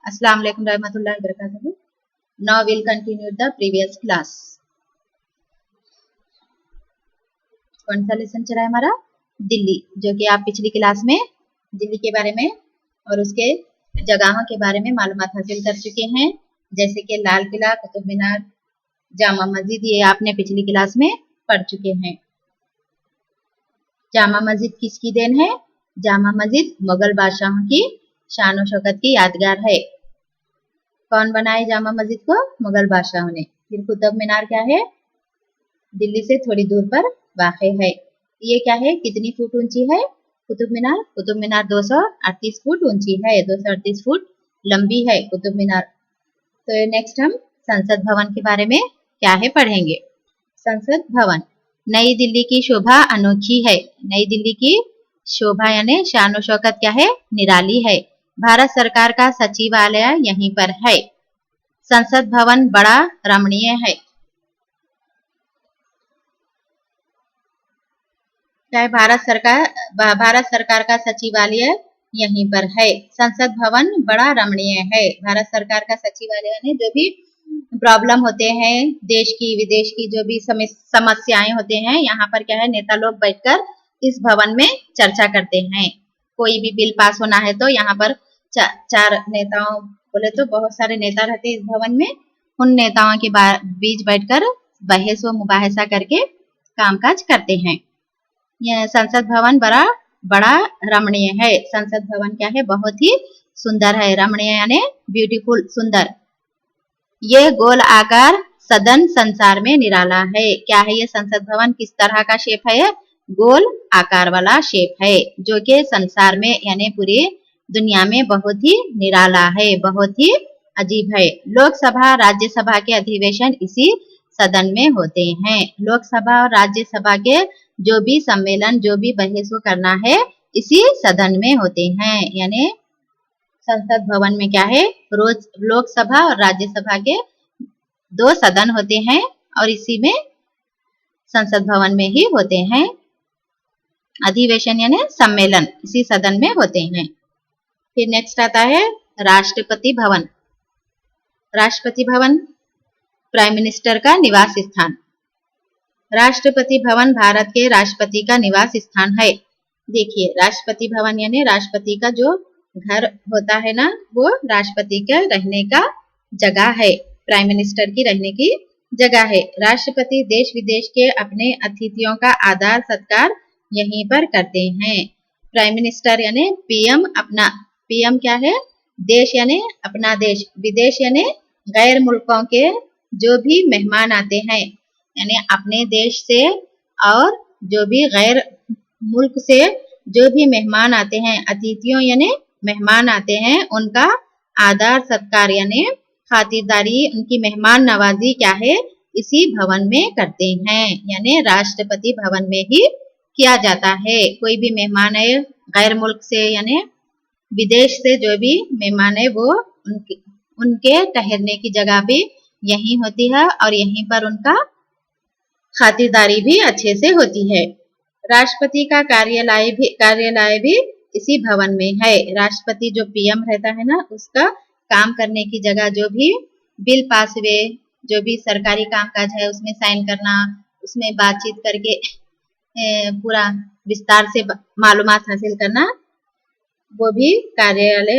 Assalamu alaikum warahmatullahi wabarakatuh. Now we'll continue the previous class. कौन सा lesson चला है हमारा? दिल्ली, जो कि आप पिछली क्लास में दिल्ली के बारे में और उसके जगहों के बारे में मालूमात हासिल कर चुके हैं, जैसे कि लाल किला, कुतुब मीनार, जामा मस्जिद। ये आपने पिछली क्लास में पढ़ चुके हैं। जामा मस्जिद किसकी देन है? जामा मस्जिद मुगल बादशाहों की शान और शौकत की यादगार है। कौन बनाए जामा मस्जिद को? मुगल बादशाहों ने। फिर कुतुब मीनार क्या है? दिल्ली से थोड़ी दूर पर वाक़ई है। ये क्या है? कितनी फुट ऊंची है कुतुब मीनार? कुतुब मीनार 238 फुट ऊंची है, 238 फुट लंबी है कुतुब मीनार। तो नेक्स्ट हम संसद भवन के बारे में क्या है पढ़ेंगे। संसद भवन, नई दिल्ली की शोभा अनोखी है। नई दिल्ली की शोभा यानी शान और शौकत क्या है? निराली है। भारत सरकार का सचिवालय यहीं पर है। संसद भवन बड़ा रमणीय है। क्या है? भारत सरकार का सचिवालय यहीं पर है। संसद भवन बड़ा रमणीय है। भारत सरकार का सचिवालय यानी जो भी प्रॉब्लम होते हैं, देश की विदेश की जो भी समस्याएं होते हैं, यहाँ पर क्या है? नेता लोग बैठकर इस भवन में चर्चा करते हैं। कोई भी बिल पास होना है तो यहाँ पर चार नेताओं, बोले तो बहुत सारे नेता रहते हैं इस भवन में। उन नेताओं के बीच बैठकर बहस व मुबाहिसा करके कामकाज करते हैं। यह संसद भवन बड़ा रमणीय है। संसद भवन क्या है? बहुत ही सुंदर है। रमणीय यानी ब्यूटीफुल, सुंदर। ये गोल आकार सदन संसार में निराला है। क्या है ये संसद भवन? किस तरह का शेप है? गोल आकार वाला शेप है, जो कि संसार में यानी पूरी दुनिया में बहुत ही निराला है, बहुत ही अजीब है। लोकसभा राज्यसभा के अधिवेशन इसी सदन में होते हैं। लोकसभा और राज्यसभा के जो भी सम्मेलन, जो भी बहस करना है, इसी सदन में होते हैं। यानी संसद भवन में क्या है? रोज लोकसभा और राज्यसभा के दो सदन होते हैं और इसी में संसद भवन में ही होते हैं। अधिवेशन यानी सम्मेलन इसी सदन में होते हैं। फिर नेक्स्ट आता है राष्ट्रपति भवन। राष्ट्रपति भवन प्राइम मिनिस्टर का निवास स्थान। राष्ट्रपति भवन भारत के राष्ट्रपति का निवास स्थान है। देखिए, राष्ट्रपति भवन यानी राष्ट्रपति का जो घर होता है ना, वो राष्ट्रपति के रहने का जगह है, प्राइम मिनिस्टर की रहने की जगह है। राष्ट्रपति देश विदेश के अपने अतिथियों का आदर सत्कार यहीं पर करते हैं। प्राइम मिनिस्टर यानी पीएम, अपना पीएम क्या है? देश यानी अपना देश, विदेश यानी गैर मुल्कों के जो भी मेहमान आते हैं, यानी अपने देश से और जो भी गैर मुल्क से जो भी मेहमान आते हैं, अतिथियों यानी मेहमान आते हैं, उनका आदर सत्कार यानी खातिरदारी, उनकी मेहमान नवाजी क्या है? इसी भवन में करते हैं। यानी राष्ट्रपति भवन में ही किया जाता है। कोई भी मेहमान है गैर मुल्क से यानी विदेश से, जो भी मेहमान है वो उनके ठहरने की जगह भी यही होती है और यहीं पर उनका खातिरदारी भी अच्छे से होती है। राष्ट्रपति का कार्यालय भी इसी भवन में है। राष्ट्रपति जो पीएम रहता है ना, उसका काम करने की जगह, जो भी बिल पास हुए, जो भी सरकारी कामकाज है, उसमें साइन करना, उसमें बातचीत करके पूरा विस्तार से मालूमात हासिल करना, वो भी कार्यालय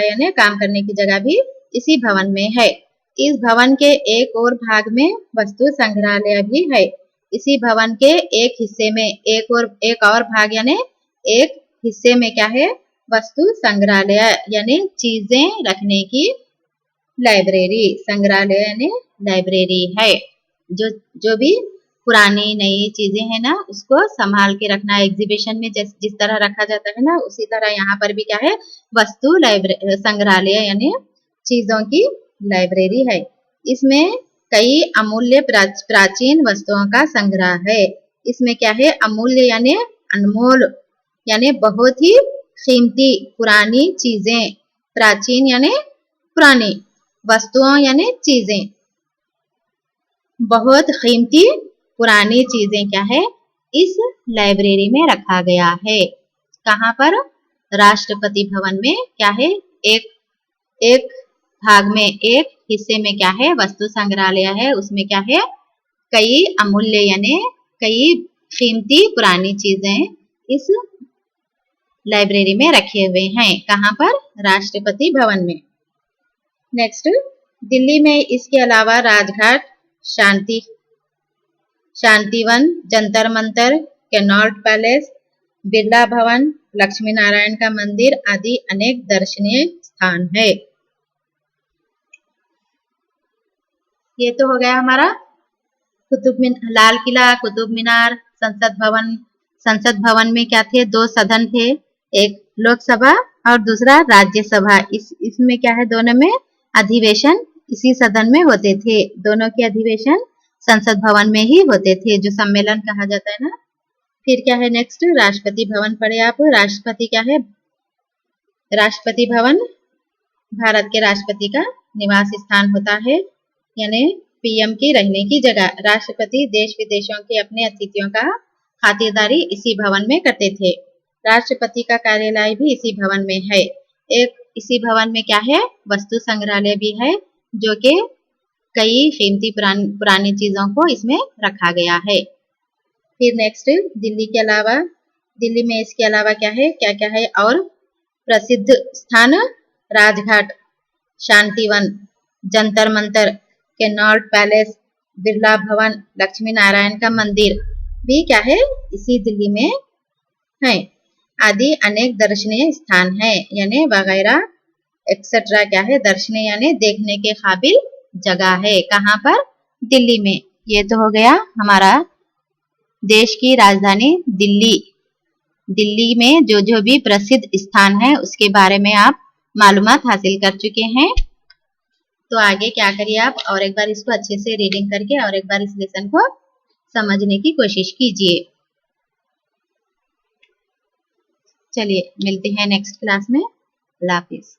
यानी काम करने की जगह भी इसी भवन में है। इस भवन के एक और भाग में वस्तु संग्रहालय भी है। इसी भवन के एक हिस्से में एक और भाग यानी एक हिस्से में क्या है? वस्तु संग्रहालय यानी चीजें रखने की लाइब्रेरी। संग्रहालय यानी लाइब्रेरी है। जो भी पुरानी नई चीजें हैं ना, उसको संभाल के रखना। एग्जीबिशन में जिस तरह रखा जाता है ना, उसी तरह यहाँ पर भी क्या है? वस्तु संग्रहालय यानी चीजों की लाइब्रेरी है। इसमें कई अमूल्य प्राचीन वस्तुओं का संग्रह है। इसमें क्या है? अमूल्य यानी अनमोल, यानी बहुत ही कीमती पुरानी चीजें, प्राचीन यानी पुरानी, वस्तुओं यानी चीजें, बहुत कीमती पुरानी चीजें क्या है? इस लाइब्रेरी में रखा गया है। कहाँ पर? राष्ट्रपति भवन में क्या है? एक एक भाग में, एक हिस्से में क्या है, वस्तु संग्रहालय है, उसमें क्या है, कई अमूल्य यानी कई कीमती पुरानी चीजें इस लाइब्रेरी में रखे हुए हैं। कहाँ पर? राष्ट्रपति भवन में। नेक्स्ट, दिल्ली में इसके अलावा राजघाट, शांतिवन, जंतर मंतर, कैनॉट पैलेस, बिरला भवन, लक्ष्मी नारायण का मंदिर आदि अनेक दर्शनीय स्थान है। ये तो हो गया हमारा लाल किला, कुतुब मीनार, संसद भवन। संसद भवन में क्या थे? 2 सदन थे, एक लोकसभा और दूसरा राज्यसभा। इसमें क्या है, दोनों में अधिवेशन इसी सदन में होते थे। दोनों के अधिवेशन संसद भवन में ही होते थे, जो सम्मेलन कहा जाता है ना। फिर क्या है नेक्स्ट, राष्ट्रपति भवन पढ़े आप। राष्ट्रपति क्या है? राष्ट्रपति भवन भारत के राष्ट्रपति का निवास स्थान होता है, यानी पीएम की रहने की जगह। राष्ट्रपति देश विदेशों के अपने अतिथियों का खातिरदारी इसी भवन में करते थे। राष्ट्रपति का कार्यालय भी इसी भवन में है। एक इसी भवन में क्या है, वस्तु संग्रहालय भी है, जो कि कई कीमती पुरानी चीजों को इसमें रखा गया है। फिर नेक्स्ट, दिल्ली के अलावा, दिल्ली में इसके अलावा क्या है, क्या क्या है और प्रसिद्ध स्थान? राजघाट, शांतिवन, जंतर मंतर, कैनॉट पैलेस, बिरला भवन, लक्ष्मी नारायण का मंदिर भी क्या है, इसी दिल्ली में है। आदि अनेक दर्शनीय स्थान है, यानी वगैरह एक्सेट्रा क्या है, दर्शनीय यानी देखने के काबिल जगह है। कहाँ पर? दिल्ली में। ये तो हो गया हमारा देश की राजधानी दिल्ली। दिल्ली में जो जो भी प्रसिद्ध स्थान है उसके बारे में आप मालूमात हासिल कर चुके हैं। तो आगे क्या करिए आप, और एक बार इसको अच्छे से रीडिंग करके और एक बार इस लेसन को समझने की कोशिश कीजिए। चलिए मिलते हैं नेक्स्ट क्लास में। अल्लाह हाफिज।